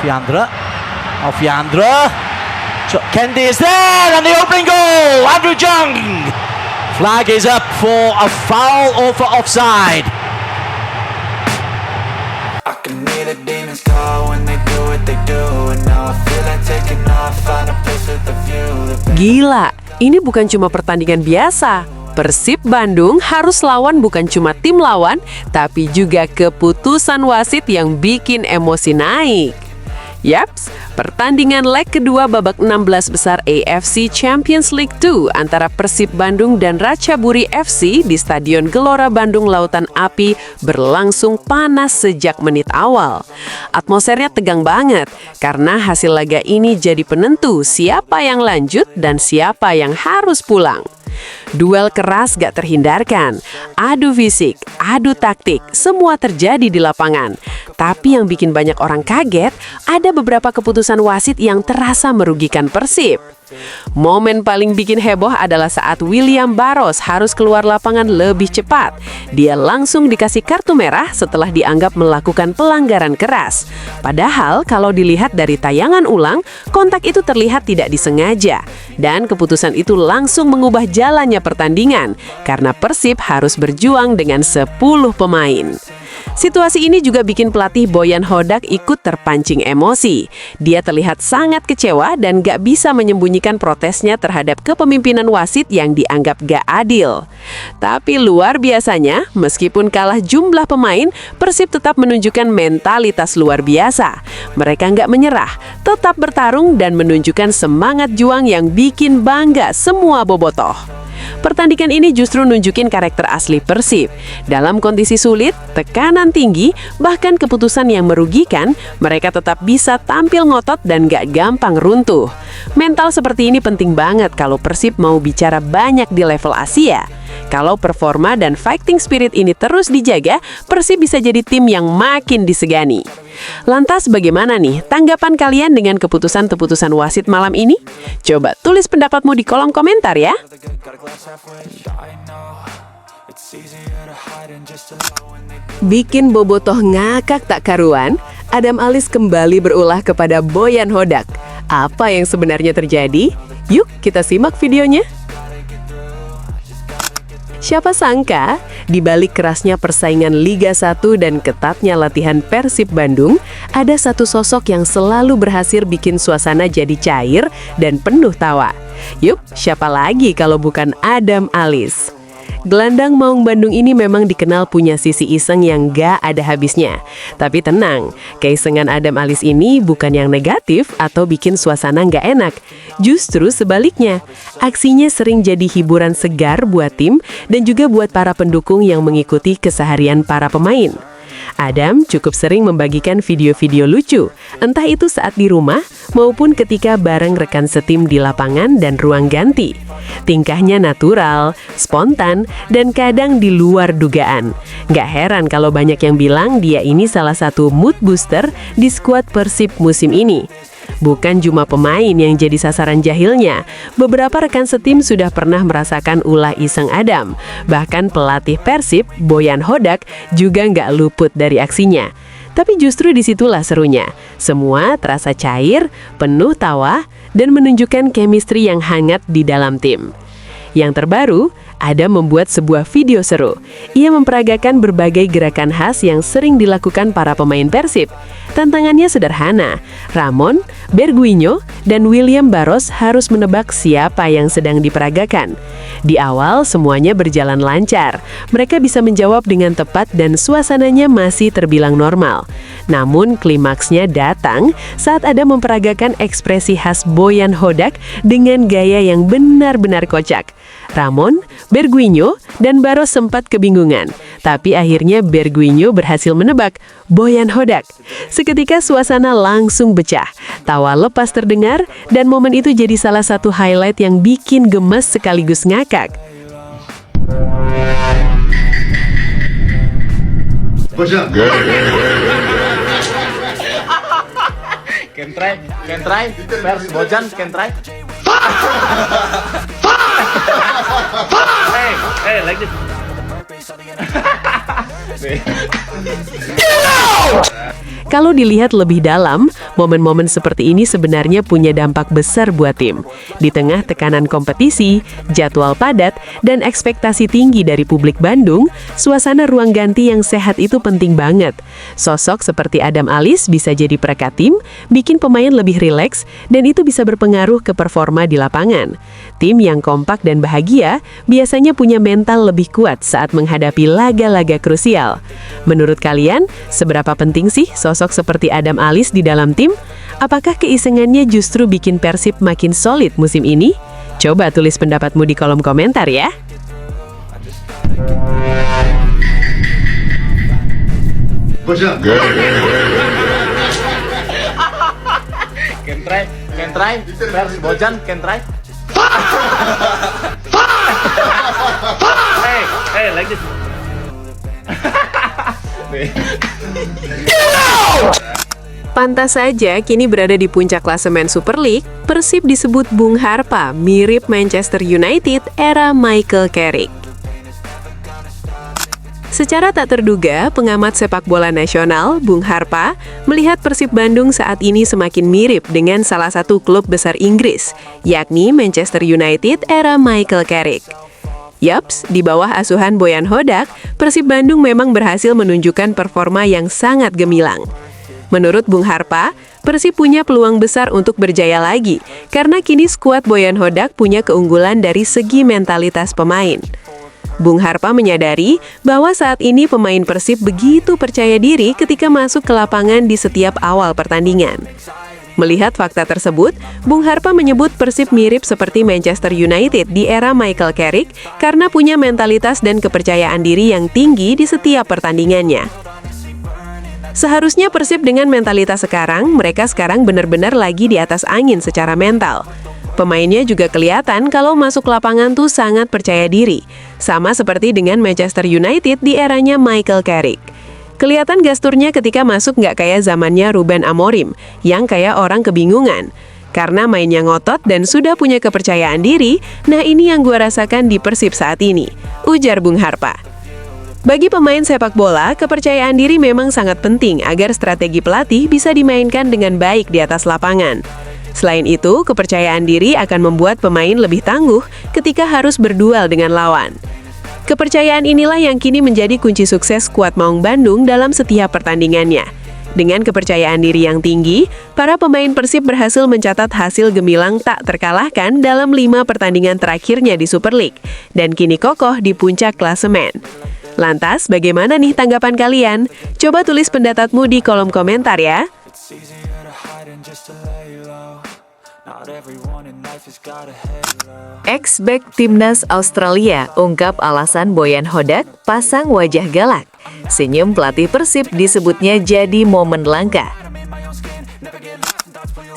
Alfiandra. Kendi is there, and the opening goal. Andrew Jung. Flag is up for a foul or for offside. I can hear the demons call when they do what they do, and now I feel like taking off, find a place with a view. Gila, ini bukan cuma pertandingan biasa. Persib Bandung harus lawan bukan cuma tim lawan, tapi juga keputusan wasit yang bikin emosi naik. Yaps, pertandingan leg kedua babak 16 besar AFC Champions League 2 antara Persib Bandung dan Ratchaburi FC di Stadion Gelora Bandung Lautan Api berlangsung panas sejak menit awal. Atmosfernya tegang banget karena hasil laga ini jadi penentu siapa yang lanjut dan siapa yang harus pulang. Duel keras gak terhindarkan, adu fisik, adu taktik, semua terjadi di lapangan. Tapi yang bikin banyak orang kaget, ada beberapa keputusan wasit yang terasa merugikan Persib. Momen paling bikin heboh adalah saat William Barros harus keluar lapangan lebih cepat. Dia langsung dikasih kartu merah setelah dianggap melakukan pelanggaran keras. Padahal kalau dilihat dari tayangan ulang, kontak itu terlihat tidak disengaja. Dan keputusan itu langsung mengubah jalannya pertandingan, karena Persib harus berjuang dengan 10 pemain. Situasi ini juga bikin pelatih Boyan Hodak ikut terpancing emosi. Dia terlihat sangat kecewa dan gak bisa menyembunyikan protesnya terhadap kepemimpinan wasit yang dianggap gak adil. Tapi luar biasanya, meskipun kalah jumlah pemain, Persib tetap menunjukkan mentalitas luar biasa. Mereka gak menyerah, tetap bertarung dan menunjukkan semangat juang yang bikin bangga semua bobotoh. Pertandingan ini justru nunjukin karakter asli Persib. Dalam kondisi sulit, tekanan tinggi, bahkan keputusan yang merugikan, mereka tetap bisa tampil ngotot dan gak gampang runtuh. Mental seperti ini penting banget kalau Persib mau bicara banyak di level Asia. Kalau performa dan fighting spirit ini terus dijaga, Persib bisa jadi tim yang makin disegani. Lantas bagaimana nih tanggapan kalian dengan keputusan-keputusan wasit malam ini? Coba tulis pendapatmu di kolom komentar ya. Bikin bobotoh ngakak tak karuan, Adam Alis kembali berulah kepada Boyan Hodak. Apa yang sebenarnya terjadi? Yuk kita simak videonya. Siapa sangka, di balik kerasnya persaingan Liga 1 dan ketatnya latihan Persib Bandung, ada satu sosok yang selalu berhasil bikin suasana jadi cair dan penuh tawa. Yuk, siapa lagi kalau bukan Adam Alis? Gelandang Maung Bandung ini memang dikenal punya sisi iseng yang gak ada habisnya. Tapi tenang, keisengan Adam Alis ini bukan yang negatif atau bikin suasana gak enak. Justru sebaliknya, aksinya sering jadi hiburan segar buat tim dan juga buat para pendukung yang mengikuti keseharian para pemain. Adam cukup sering membagikan video-video lucu, entah itu saat di rumah maupun ketika bareng rekan setim di lapangan dan ruang ganti. Tingkahnya natural, spontan, dan kadang di luar dugaan. Gak heran kalau banyak yang bilang dia ini salah satu mood booster di skuad Persib musim ini. Bukan cuma pemain yang jadi sasaran jahilnya, beberapa rekan setim sudah pernah merasakan ulah iseng Adam. Bahkan pelatih Persib, Boyan Hodak, juga nggak luput dari aksinya. Tapi justru disitulah serunya. Semua terasa cair, penuh tawa, dan menunjukkan chemistry yang hangat di dalam tim. Yang terbaru, Adam membuat sebuah video seru. Ia memperagakan berbagai gerakan khas yang sering dilakukan para pemain Persib. Tantangannya sederhana. Ramon, Berguinho, dan William Barros harus menebak siapa yang sedang diperagakan. Di awal, semuanya berjalan lancar. Mereka bisa menjawab dengan tepat dan suasananya masih terbilang normal. Namun, klimaksnya datang saat Adam memperagakan ekspresi khas Boyan Hodak dengan gaya yang benar-benar kocak. Ramon, Berguinho, dan Barros sempat kebingungan. Tapi akhirnya Berguinho berhasil menebak Boyan Hodak. Seketika suasana langsung pecah. Tawa lepas terdengar dan momen itu jadi salah satu highlight yang bikin gemes sekaligus ngakak. Can try, Pers, Bojan, can try. Hey, like this. Kalau dilihat lebih dalam, momen-momen seperti ini sebenarnya punya dampak besar buat tim. Di tengah tekanan kompetisi, jadwal padat, dan ekspektasi tinggi dari publik Bandung, suasana ruang ganti yang sehat itu penting banget. Sosok seperti Adam Alis bisa jadi perekat tim, bikin pemain lebih rileks, dan itu bisa berpengaruh ke performa di lapangan. Tim yang kompak dan bahagia biasanya punya mental lebih kuat saat menghadapi laga-laga krusial. Menurut kalian, seberapa penting sih sosok seperti Adam Alis di dalam tim? Apakah keisengannya justru bikin Persib makin solid musim ini? Coba tulis pendapatmu di kolom komentar ya. Can try, Pers Bojan, can try. Hey, like this. Pantas saja kini berada di puncak klasemen Super League, Persib disebut Bung Harpa, mirip Manchester United era Michael Carrick. Secara tak terduga, pengamat sepak bola nasional, Bung Harpa, melihat Persib Bandung saat ini semakin mirip dengan salah satu klub besar Inggris, yakni Manchester United era Michael Carrick. Yaps, di bawah asuhan Boyan Hodak, Persib Bandung memang berhasil menunjukkan performa yang sangat gemilang. Menurut Bung Harpa, Persib punya peluang besar untuk berjaya lagi, karena kini skuad Boyan Hodak punya keunggulan dari segi mentalitas pemain. Bung Harpa menyadari bahwa saat ini pemain Persib begitu percaya diri ketika masuk ke lapangan di setiap awal pertandingan. Melihat fakta tersebut, Bung Harpa menyebut Persib mirip seperti Manchester United di era Michael Carrick karena punya mentalitas dan kepercayaan diri yang tinggi di setiap pertandingannya. Seharusnya Persib dengan mentalitas sekarang, mereka sekarang benar-benar lagi di atas angin secara mental. Pemainnya juga kelihatan kalau masuk lapangan tuh sangat percaya diri, sama seperti dengan Manchester United di eranya Michael Carrick. Kelihatan gesturnya ketika masuk nggak kayak zamannya Ruben Amorim, yang kayak orang kebingungan. Karena mainnya ngotot dan sudah punya kepercayaan diri, nah ini yang gua rasakan di Persib saat ini, ujar Bung Harpa. Bagi pemain sepak bola, kepercayaan diri memang sangat penting agar strategi pelatih bisa dimainkan dengan baik di atas lapangan. Selain itu, kepercayaan diri akan membuat pemain lebih tangguh ketika harus berduel dengan lawan. Kepercayaan inilah yang kini menjadi kunci sukses skuad Maung Bandung dalam setiap pertandingannya. Dengan kepercayaan diri yang tinggi, para pemain Persib berhasil mencatat hasil gemilang tak terkalahkan dalam 5 pertandingan terakhirnya di Super League, dan kini kokoh di puncak klasemen. Lantas, bagaimana nih tanggapan kalian? Coba tulis pendapatmu di kolom komentar ya. Ex-back Timnas Australia ungkap alasan Boyan Hodak pasang wajah galak. Senyum pelatih Persib disebutnya jadi momen langka.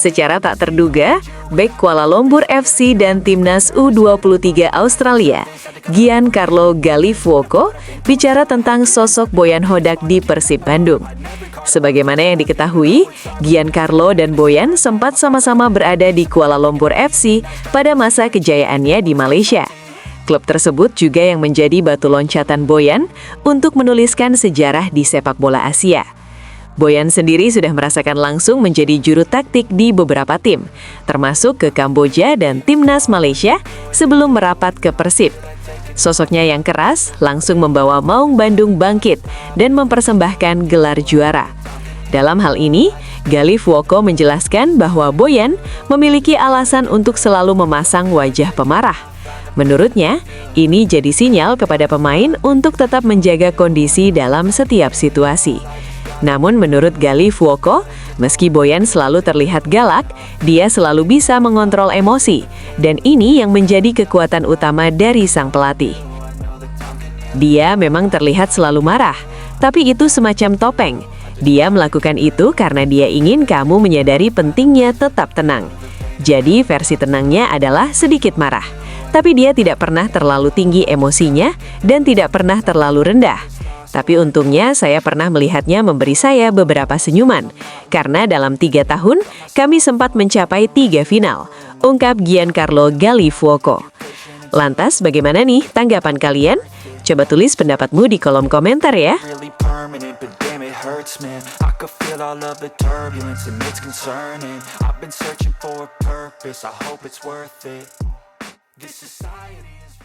Secara tak terduga, bek Kuala Lumpur FC dan Timnas U23 Australia, Giancarlo Gallifuoco, bicara tentang sosok Boyan Hodak di Persib Bandung. Sebagaimana yang diketahui, Giancarlo dan Boyan sempat sama-sama berada di Kuala Lumpur FC pada masa kejayaannya di Malaysia. Klub tersebut juga yang menjadi batu loncatan Boyan untuk menuliskan sejarah di sepak bola Asia. Boyan sendiri sudah merasakan langsung menjadi juru taktik di beberapa tim, termasuk ke Kamboja dan Timnas Malaysia sebelum merapat ke Persib. Sosoknya yang keras langsung membawa Maung Bandung bangkit dan mempersembahkan gelar juara. Dalam hal ini, Gallifuoco menjelaskan bahwa Boyan memiliki alasan untuk selalu memasang wajah pemarah. Menurutnya, ini jadi sinyal kepada pemain untuk tetap menjaga kondisi dalam setiap situasi. Namun menurut Gallifuoco, meski Boyan selalu terlihat galak, dia selalu bisa mengontrol emosi, dan ini yang menjadi kekuatan utama dari sang pelatih. Dia memang terlihat selalu marah, tapi itu semacam topeng. Dia melakukan itu karena dia ingin kamu menyadari pentingnya tetap tenang. Jadi versi tenangnya adalah sedikit marah, tapi dia tidak pernah terlalu tinggi emosinya dan tidak pernah terlalu rendah. Tapi untungnya saya pernah melihatnya memberi saya beberapa senyuman, karena dalam 3 tahun kami sempat mencapai 3 final, ungkap Giancarlo Gallifuoco. Lantas bagaimana nih tanggapan kalian? Coba tulis pendapatmu di kolom komentar ya. hurts, man. I could feel all of the turbulence and it's concerning. I've been searching for a purpose, I hope it's worth it. This society is